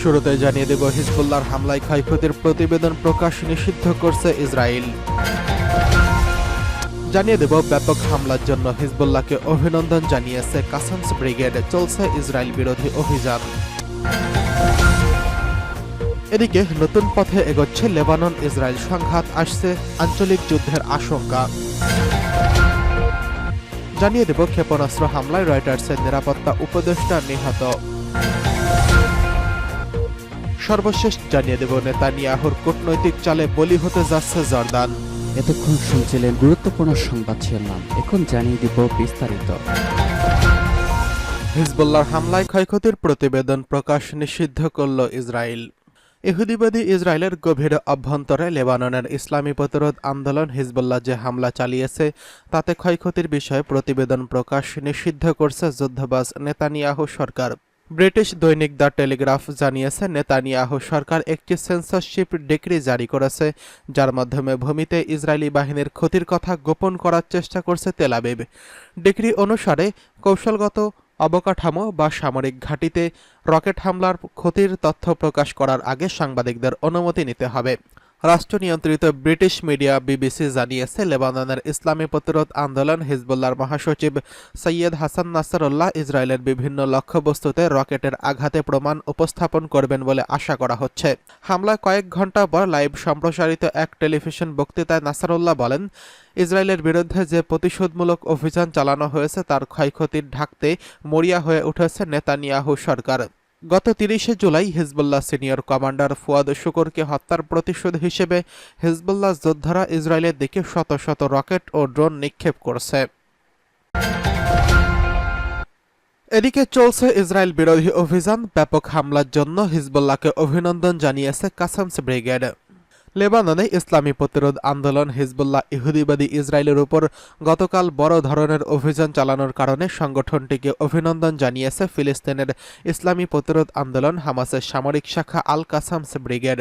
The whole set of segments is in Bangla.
শুরুতে জানিয়ে দেব, হিজবুল্লাহর হামলায় ক্ষয়ক্ষতির প্রতিবেদন প্রকাশ নিষিদ্ধ করছে ইসরায়েল। জানিয়ে দেব, ব্যাপক হামলার জন্য হিজবুল্লাহকে অভিনন্দন জানিয়েছে কাসামস ব্রিগেড। চলছে ইসরায়েল বিরোধী অভিযান। এদিকে নতুন পথে এগোচ্ছে লেবানন ইসরায়েল সংঘাত, আসছে আঞ্চলিক যুদ্ধের আশঙ্কা। জানিয়ে দেব, ক্ষেপণাস্ত্র হামলায় রয়টার্সের নিরাপত্তা উপদেষ্টা নিহত। সর্বশেষ জানিয়ে দেব, নেতানিয়াহুর কূটনৈতিক চালে বলি হতে যাচ্ছে জর্দান। এতক্ষণ শুনছিলেন গুরুত্বপূর্ণ সংবাদ শিরোনাম। এখন জানিয়ে দিব বিস্তারিত। হিজবুল্লাহর হামলায় ক্ষয়ক্ষতির প্রতিবেদন প্রকাশ নিষিদ্ধ করল ইসরায়েল। ইহুদিবাদী ইসরায়েলের গভীর অভ্যন্তরে লেবাননের ইসলামী প্রতিরোধ আন্দোলন হিজবুল্লাহ যে হামলা চালিয়েছে তাতে ক্ষয়ক্ষতির বিষয়ে প্রতিবেদন প্রকাশ নিষিদ্ধ করছে যুদ্ধবাজ নেতানিয়াহু সরকার। ব্রিটিশ দৈনিক দ্য টেলিগ্রাফ জানিয়েছে, নেতানিয়াহু সরকার একটি সেন্সরশিপ ডিক্রি জারি করেছে, যার মাধ্যমে ভূমিতে ইসরায়েলি বাহিনীর ক্ষতির কথা গোপন করার চেষ্টা করছে তেল আবিব। ডিক্রি অনুসারে কৌশলগত অবকাঠামো বা সামরিক ঘাঁটিতে রকেট হামলার ক্ষতির তথ্য প্রকাশ করার আগে সাংবাদিকদের অনুমতি নিতে হবে। রাষ্ট্র নিয়ন্ত্রিত ব্রিটিশ মিডিয়া বিবিসি জানিয়েছে, লেবাননের ইসলামী প্রতিরোধ আন্দোলন হিজবুল্লাহর মহাসচিব সৈয়দ হাসান নাসরুল্লাহ ইসরায়েলের বিভিন্ন লক্ষ্যবস্তুতে রকেটের আঘাতে প্রমাণ উপস্থাপন করবেন বলে আশা করা হচ্ছে। হামলার কয়েক ঘণ্টা পর লাইভ সম্প্রসারিত এক টেলিভিশন বক্তৃতায় নাসরুল্লাহ বলেন, ইসরায়েলের বিরুদ্ধে যে প্রতিশোধমূলক অভিযান চালানো হয়েছে তার ক্ষয়ক্ষতি ঢাকতে মরিয়া হয়ে উঠেছে নেতানিয়াহু সরকার। গত ৩০শে জুলাই হিজবুল্লাহ সিনিয়র কমান্ডার ফুয়াদ শুকুরকে হত্যার প্রতিশোধ হিসেবে হিজবুল্লাহ যোদ্ধারা ইসরায়েলের দিকে শত শত রকেট ও ড্রোন নিক্ষেপ করছে। এদিকে চলছে ইসরায়েল বিরোধী অভিযান। ব্যাপক হামলার জন্য হিজবুল্লাহকে অভিনন্দন জানিয়েছে কাসামস ব্রিগেড। লেবাননে ইসলামী প্রতিরোধ আন্দোলন হিজবুল্লাহ ইহুদিবাদী ইসরায়েলের উপর গতকাল বড় ধরনের অভিযান চালানোর কারণে সংগঠনটিকে অভিনন্দন জানিয়েছে ফিলিস্তিনের ইসলামী প্রতিরোধ আন্দোলন হামাসের সামরিক শাখা আল কাসামস ব্রিগেড।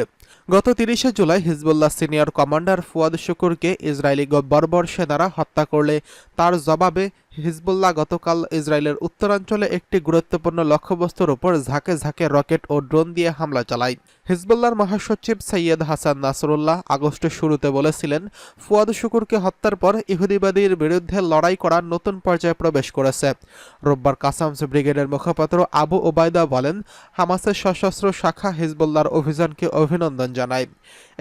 গত ৩০শে জুলাই হিজবুল্লাহ সিনিয়র কমান্ডার ফুয়াদ শুকুরকে ইসরায়েলি বর্বর সেনারা হত্যা করলে তার জবাবে হিজবুল্লাহ গতকাল ইসরায়েলের উত্তরাঞ্চলে একটি গুরুত্বপূর্ণ লক্ষ্যবস্তুর উপর ঝাঁকে ঝাঁকে রকেট ও ড্রোন দিয়ে হামলা চালায়। হিজবুল্লাহর মহাসচিব সৈয়দ হাসান নাসরুল্লাহ আগস্টের শুরুতে বলেছিলেন, ফুয়াদ শুকুরকে হত্যার পর ইহুদিবাদীর বিরুদ্ধে লড়াই করা নতুন পর্যায়ে প্রবেশ করেছে। রোববার কাসামস ব্রিগেডের মুখপাত্র আবু ওবায়দা বলেন, হামাসের সশস্ত্র শাখা হিজবুল্লাহর অভিযানকে অভিনন্দন জানায়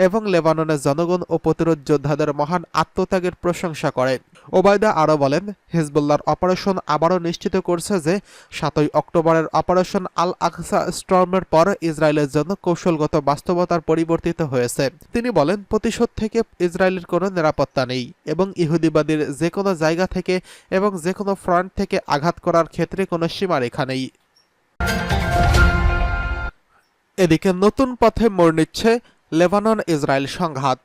এবং লেবাননের জনগণ ও প্রতিরোধ যোদ্ধাদের মহান আত্মত্যাগের প্রশংসা করে। ওবায়দা আরও বলেন, হিজবুল্লাহর অপারেশন আবারও নিশ্চিত করছে যে ৭ই অক্টোবরের অপারেশন আল আকসা স্টর্মের পর ইসরায়েলের জন্য কৌশলগত বাস্তবতার পরিবর্তিত হয়েছে। তিনি বলেন, প্রতিশোধ থেকে ইসরায়েলের কোনো নিরাপত্তা নেই এবং ইহুদিবাদীর যে কোনো জায়গা থেকে এবং যে কোনো ফ্রন্ট থেকে আঘাত করার ক্ষেত্রে কোনো সীমারেখা নেই। এদিকে নতুন পথে মোড় নিচ্ছে লেবানন ইসরায়েল সংঘাত।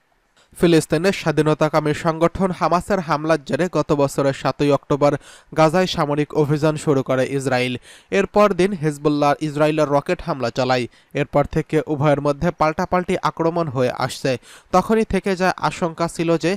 ফিলিস্তিনের স্বাধীনতাকামী সংগঠন হামাসের হামলার জেরে গত বছরের ৭ই অক্টোবর গাজায় সামরিক অভিযান শুরু করে ইসরায়েল। এরপর দিন হিজবুল্লাহ ইসরায়েলের রকেট হামলা চালায়। এরপর থেকে উভয়ের মধ্যে পাল্টাপাল্টি আক্রমণ হয়ে আসছে। তখনই থেকে যায় আশঙ্কা ছিল যে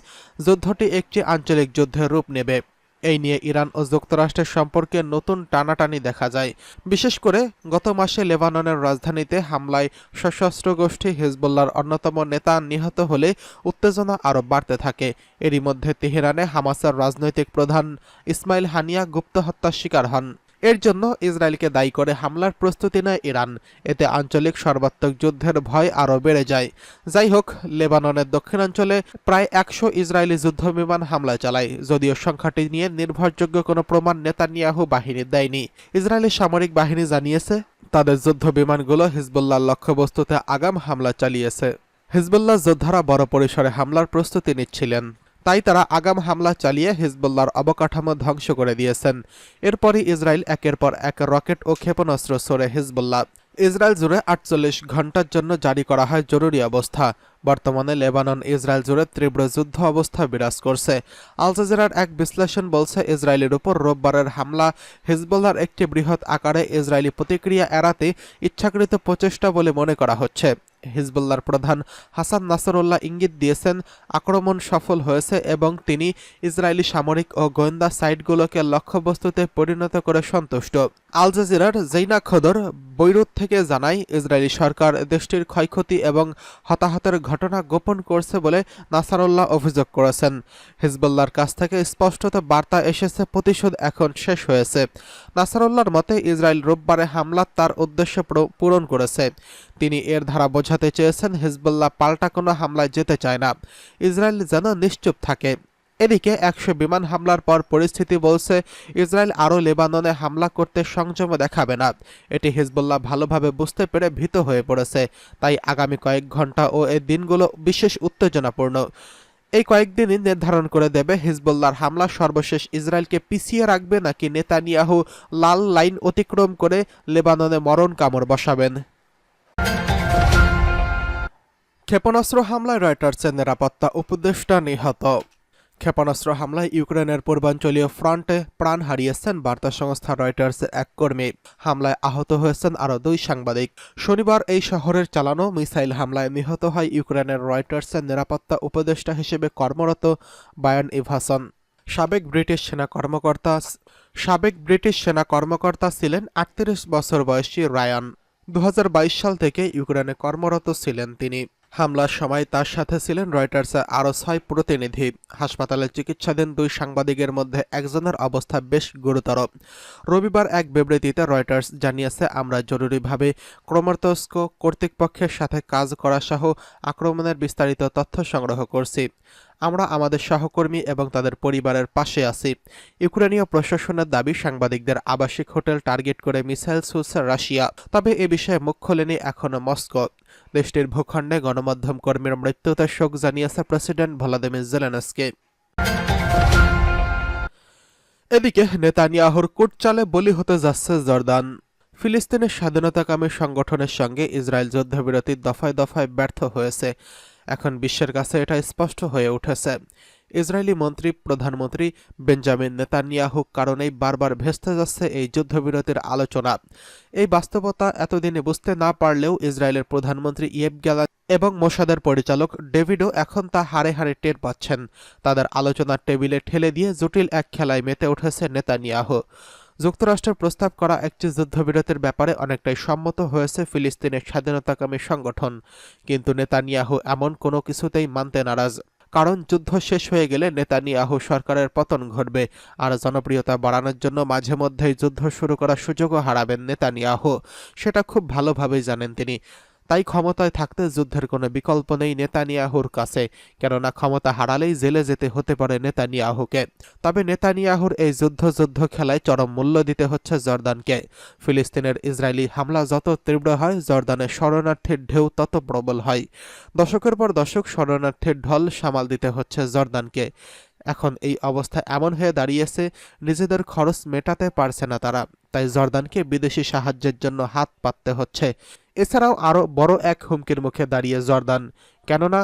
যুদ্ধটি একটি আঞ্চলিক যুদ্ধের রূপ নেবে। এই নিয়ে ইরান ও যুক্তরাষ্ট্রের সম্পর্কে নতুন টানাটানি দেখা যায়। বিশেষ করে গত মাসে লেবাননের রাজধানীতে হামলায় সশস্ত্র গোষ্ঠী হিজবুল্লাহর অন্যতম নেতা নিহত হলে উত্তেজনা আরও বাড়তে থাকে। এরই মধ্যে তেহরানে হামাসের রাজনৈতিক প্রধান ইসমাইল হানিয়া গুপ্ত হত্যার শিকার হন। এর জন্য ইসরায়েলকে দায়ী করে হামলার প্রস্তুতি নেয় ইরান। এতে আঞ্চলিক সর্বাত্মক যুদ্ধের ভয় আরও বেড়ে যায়। যাই হোক, লেবাননের দক্ষিণাঞ্চলে প্রায় ১০০ ইসরায়েলি যুদ্ধবিমান হামলা চালায়, যদিও সংখ্যাটি নিয়ে নির্ভরযোগ্য কোনো প্রমাণ নেতানিয়াহু বাহিনী দেয়নি। ইসরায়েলি সামরিক বাহিনী জানিয়েছে, তাদের যুদ্ধবিমানগুলো হিজবুল্লাহর লক্ষ্যবস্তুতে আগাম হামলা চালিয়েছে। হিজবুল্লাহ যোদ্ধারা বড় পরিসরে হামলার প্রস্তুতি নিচ্ছিলেন, তাই তারা আগাম হামলা চালিয়ে হিজবুল্লাহর অবকাঠামো ধ্বংস করে দিয়েছেন। এরপরই ইসরায়েল একের পর এক রকেট ও ক্ষেপণাস্ত্র ছোড়ে হিজবুল্লাহ। ইসরায়েল জুড়ে ৪৮ ঘণ্টার জন্য জারি করা হয় জরুরি অবস্থা। বর্তমানে লেবানন ইসরায়েল জুড়ে তীব্র যুদ্ধ অবস্থা বিরাজ করছে। আল জাজিরার এক বিশ্লেষণ বলছে, ইসরায়েলের উপর রোববারের হামলা হিজবুল্লাহর একটি বৃহৎ আকারে ইসরায়েলি প্রতিক্রিয়া এড়াতে ইচ্ছাকৃত প্রচেষ্টা বলে মনে করা হচ্ছে। হিজবুল্লাহর প্রধান হাসান নাসরুল্লাহ ইঙ্গিত দিয়েছেন, আক্রমণ সফল হয়েছে এবং তিনি ইসরায়েলি সামরিক ও গোয়েন্দা সাইটগুলোকে লক্ষ্যবস্তুতে পরিণত করে সন্তুষ্ট। আল জাজিরার জেইনা খোদর বৈরুত থেকে জানায়, ইসরায়েলি সরকার দেশটির ক্ষয়ক্ষতি এবং হতাহতের ঘটনা গোপন করছে বলে নাসারুল্লাহ অভিযোগ করেছেন। হিজবুল্লাহর কাছ থেকে স্পষ্টত বার্তা এসেছে, প্রতিশোধ এখন শেষ হয়েছে। নাসারুল্লাহর মতে, ইসরায়েল রোববারে হামলা তার উদ্দেশ্য পূরণ করেছে। তিনি এর ধারা বোঝাতে চেয়েছেন, হিজবুল্লাহ পাল্টা কোনো হামলায় যেতে চায় না, ইসরায়েল যেন নিশ্চুপ থাকে। এদিকে ১০০ বিমান হামলার পর পরিস্থিতি বলছে, ইসরায়েল আরও লেবাননে হামলা করতে সংযম দেখাবে না। এটি হিজবুল্লাহ ভালোভাবে বুঝতে পেরে ভীত হয়ে পড়েছে। তাই আগামী কয়েক ঘন্টা ও এই দিনগুলো বিশেষ উত্তেজনাপূর্ণ। এই কয়েকদিনই নির্ধারণ করে দেবে হিজবুল্লাহর হামলা সর্বশেষ ইসরায়েলকে পিছিয়ে রাখবে নাকি নেতানিয়াহু লাল লাইন অতিক্রম করে লেবাননে মরণ কামড় বসাবেন। ক্ষেপণাস্ত্র হামলায় রয়টার্সের নিরাপত্তা উপদেষ্টা নিহত। ক্ষেপণাস্ত্র হামলায় ইউক্রেনের পূর্বাঞ্চলীয় ফ্রন্টে প্রাণ হারিয়েছেন বার্তা সংস্থা রয়টার্সের এক কর্মী। হামলায় আহত হয়েছেন আরও ২ সাংবাদিক। শনিবার এই শহরের চালানো মিসাইল হামলায় নিহত হয় ইউক্রেনের রয়টার্সের নিরাপত্তা উপদেষ্টা হিসেবে কর্মরত বায়ান ইভাসন। সাবেক ব্রিটিশ সেনা কর্মকর্তা ছিলেন ৩৮ বছর বয়সী রায়ান। ২০২২ সাল থেকে ইউক্রেনে কর্মরত ছিলেন তিনি। হামলার সময় তার সাথে ছিলেন রয়টার্সের আরও ৬ প্রতিনিধি। হাসপাতালে চিকিৎসাধীন ২ সাংবাদিকের মধ্যে একজনের অবস্থা বেশ গুরুতর। রবিবার এক বিবৃতিতে রয়টার্স জানিয়েছে, আমরা জরুরিভাবে ক্রমোর্তস্ক কর্তৃপক্ষের সাথে কাজ করা সহ আক্রমণের বিস্তারিত তথ্য সংগ্রহ করছি। আমরা আমাদের সহকর্মী এবং তাদের পরিবারের পাশে আছি। ইউক্রেনীয় প্রশাসনের দাবি, সাংবাদিকদের আবাসিক হোটেল টার্গেট করে মিসাইল ছুড়ছে রাশিয়া। তবে এ বিষয়ে মুখ খোলেনি এখনো মস্কো। দেশটির ভূখণ্ডে গণমাধ্যম কর্মীর মৃত্যুতে শোক জানিয়েছে প্রেসিডেন্ট ভলোদিমির জেলেনস্কি। এদিকে নেতানিয়াহুর কুটচালে বলি হতে যাচ্ছে জর্দান। ফিলিস্তিনের স্বাধীনতাকামী সংগঠনের সঙ্গে ইসরায়েল যুদ্ধবিরতি দফায় দফায় ব্যর্থ হয়েছে। এখন বিশ্বের কাছে এটা স্পষ্ট হয়ে উঠেছে। ইসরায়েলি প্রধানমন্ত্রী বেঞ্জামিন নেতানিয়াহুর কারণেই বারবার ভেস্তে যাচ্ছে এই যুদ্ধবিরতির আলোচনা। এই বাস্তবতা এতদিনে বুঝতে না পারলেও ইসরায়েলের প্রধানমন্ত্রী ইয়েভ গ্যালান্ট এবং মোসাদের পরিচালক ডেভিডও এখন তা হাড়ে হাড়ে টের পাচ্ছেন। তাদের আলোচনার টেবিলে ঠেলে দিয়ে জটিল এক খেলায় মেতে উঠেছে নেতানিয়াহু। যুক্তরাষ্ট্রের প্রস্তাব করা একটি যুদ্ধবিরতির ব্যাপারে অনেকটাই সম্মত হয়েছে ফিলিস্তিনের স্বাধীনতাকামী সংগঠন, কিন্তু নেতানিয়াহু এমন কোনো কিছুতেই মানতে নারাজ। কারণ যুদ্ধ শেষ হয়ে গেলে নেতানিয়াহু সরকারের পতন ঘটবে, আর জনপ্রিয়তা বাড়ানোর জন্য মাঝে মধ্যেই যুদ্ধ শুরু করার সুযোগও হারাবেন নেতানিয়াহু। সেটা খুব ভালোভাবেই জানেন তিনি। তাই ক্ষমতায় থাকতে যুদ্ধের কোনো বিকল্প নেই নেতানিয়াহুর কাছে, কেননা ক্ষমতা হারালেই জেলে যেতে হতে পারে নেতানিয়াহুকে। তবে নেতানিয়াহুর এই যুদ্ধ খেলায় চরম মূল্য দিতে হচ্ছে জর্দানকে। ফিলিস্তিনের ইসরায়েলি হামলা যত তীব্র হয়, জর্দানের শরণার্থীর ঢেউ তত প্রবল হয়। দশকের পর দশক শরণার্থীর ঢল সামাল দিতে হচ্ছে জর্দানকে। এখন এই অবস্থা এমন হয়ে দাঁড়িয়েছে, নিজেদের খরচ মেটাতে পারছে না তারা। তাই জর্দানকে বিদেশি সাহায্যের জন্য হাত পাততে হচ্ছে। এছাড়াও আরও বড় এক হুমকির মুখে দাঁড়িয়ে জর্দান, কেননা